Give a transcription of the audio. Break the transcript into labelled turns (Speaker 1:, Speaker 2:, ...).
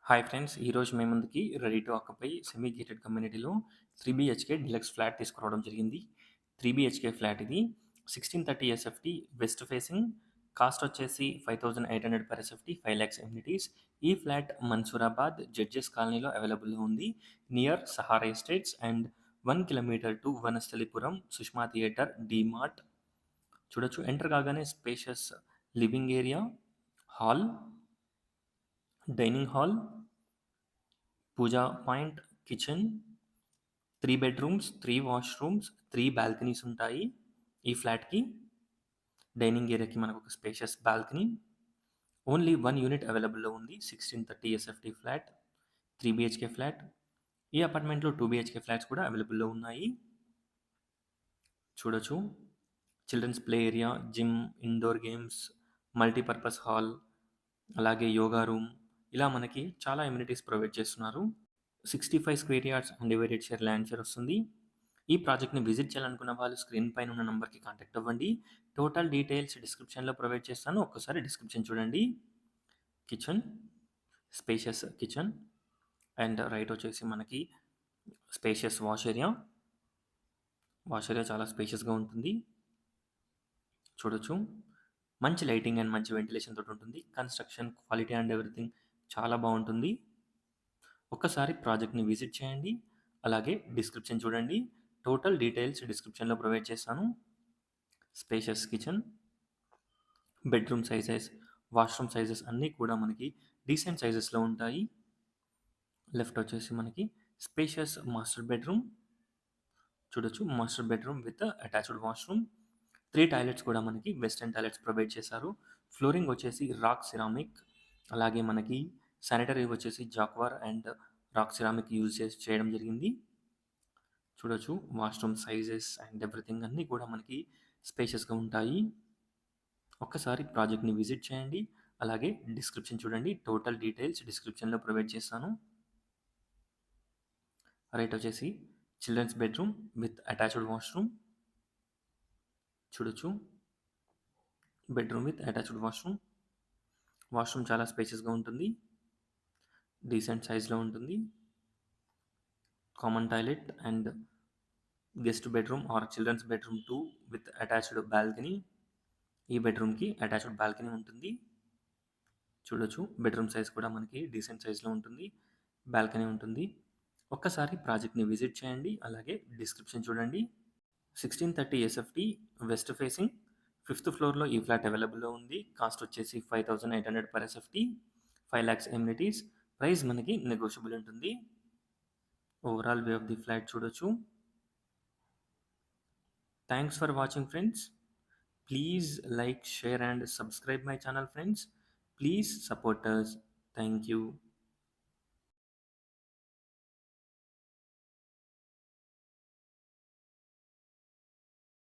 Speaker 1: Hi friends! ఈరోజు మీ ముందుకి ready to occupy semi gated కమ్యూనిటీలో 3 బీహెచ్‌కే డీలక్స్ ఫ్లాట్ తీసుకురావడం జరిగింది. 3 బీహెచ్‌కే ఫ్లాట్ ఇది. 1630 ఎస్ఎఫ్టీ వెస్ట్ ఫేసింగ్. కాస్ట్ వచ్చేసి 5800 పర్ ఎస్ఎఫ్టీ, 5,00,000 ఎమ్యూనిటీస్. ఈ ఫ్లాట్ మన్సూరాబాద్ జడ్జెస్ కాలనీలో అవైలబుల్‌గా ఉంది. Near Sahara estates and 1 kilometer to Vanasthalipuram, Sushma theatre, DMart. చూడొచ్చు. ఎంటర్ కాగానే spacious living area, hall, dining hall, puja point, kitchen, 3 bedrooms, 3 washrooms, 3 balconies ఉంటాయి. ఈ ఫ్లాట్‌కి డైనింగ్ ఏరియాకి మనకొక స్పేషియస్ బాల్కనీ. ఓన్లీ 1 యూనిట్ అవైలబుల్‌లో ఉంది. 1630 ఎస్ఎఫ్టీ ఫ్లాట్, 3 బీహెచ్‌కే ఫ్లాట్. ఈ అపార్ట్మెంట్‌లో 2 బీహెచ్‌కే ఫ్లాట్స్ కూడా అవైలబుల్‌లో ఉన్నాయి. చూడొచ్చు. Children's play area, gym, indoor games, multipurpose hall, అలాగే యోగా రూమ్, ఇలా మనకి చాలా ఎమ్యూనిటీస్ ప్రొవైడ్ చేస్తున్నారు. 65 square yards undivided share land share వస్తుంది. ఈ ప్రాజెక్ట్‌ని విజిట్ చేయాలనుకున్న వాళ్ళు స్క్రీన్ పైన ఉన్న నంబర్‌కి కాంటాక్ట్ అవ్వండి. టోటల్ డీటెయిల్స్ డిస్క్రిప్షన్‌లో ప్రొవైడ్ చేస్తాను. ఒక్కసారి డిస్క్రిప్షన్ చూడండి. Kitchen, spacious kitchen and right వచ్చేసి మనకి spacious wash area. Wash area చాలా స్పేషియస్‌గా ఉంటుంది. చూడొచ్చు. మంచి లైటింగ్ అండ్ మంచి వెంటిలేషన్ తోటి ఉంటుంది. కన్‌స్ట్రక్షన్ క్వాలిటీ అండ్ ఎవ్రీథింగ్ చాలా బావుంటుంది. ఒక్కసారి ప్రాజెక్ట్‌ని విజిట్ చేయండి. అలాగే డిస్క్రిప్షన్ చూడండి. టోటల్ డీటెయిల్స్ డిస్క్రిప్షన్‌లో ప్రొవైడ్ చేస్తాను. Spacious kitchen, bedroom sizes, washroom sizes అన్నీ కూడా మనకి డీసెంట్ సైజెస్‌లో ఉంటాయి. లెఫ్ట్ వచ్చేసి మనకి స్పేషియస్ మాస్టర్ బెడ్‌రూమ్. చూడొచ్చు. Master bedroom with attached washroom. 3 toilets కూడా మనకి వెస్టర్న్ టాయిలెట్స్ ప్రొవైడ్ చేశారు. ఫ్లోరింగ్ వచ్చేసి రాక్ సిరామిక్. అలాగే మనకి శానిటరీ వచ్చేసి Jaquar and rock ceramic use చేసి చేయడం జరిగింది. చూడొచ్చు. వాష్‌రూమ్ సైజెస్ అండ్ ఎవ్రీథింగ్ అన్నీ కూడా మనకి స్పేషియస్‌గా ఉంటాయి. ఒక్కసారి ప్రాజెక్ట్‌ని విజిట్ చేయండి. అలాగే డిస్క్రిప్షన్ చూడండి. టోటల్ డీటెయిల్స్ డిస్క్రిప్షన్‌లో ప్రొవైడ్ చేస్తాను. రైట్ వచ్చేసి children's bedroom with attached washroom. చూడొచ్చు. Bedroom with attached washroom. Washroom చాలా స్పేషియస్‌గా ఉంటుంది. డీసెంట్ సైజ్‌లో ఉంటుంది. Common toilet and guest bedroom or children's bedroom 2 with attached balcony. ఈ బెడ్‌రూమ్‌కి అటాచ్డ్ బాల్కనీ ఉంటుంది. చూడొచ్చు. బెడ్‌రూమ్ సైజ్ కూడా మనకి డీసెంట్ సైజ్‌లో ఉంటుంది. బాల్కనీ ఉంటుంది. ఒక్కసారి ప్రాజెక్ట్‌ని విజిట్ చేయండి. అలాగే డిస్క్రిప్షన్ చూడండి. 1630 ఎస్ఎఫ్టీ వెస్ట్ ఫేసింగ్. ఫిఫ్త్ ఫ్లోర్‌లో ఈ ఫ్లాట్ అవైలబుల్‌లో ఉంది. కాస్ట్ వచ్చేసి 5800 పర్ ఎస్ఎఫ్టీ. 5,00,000 ఎమ్యూనిటీస్. ప్రైస్ మనకి నెగోషియబుల్ ఉంటుంది. Overall view of the flat చూడొచ్చు. Thanks for watching friends. Please like, share and subscribe my channel friends. Please support us. Thank you.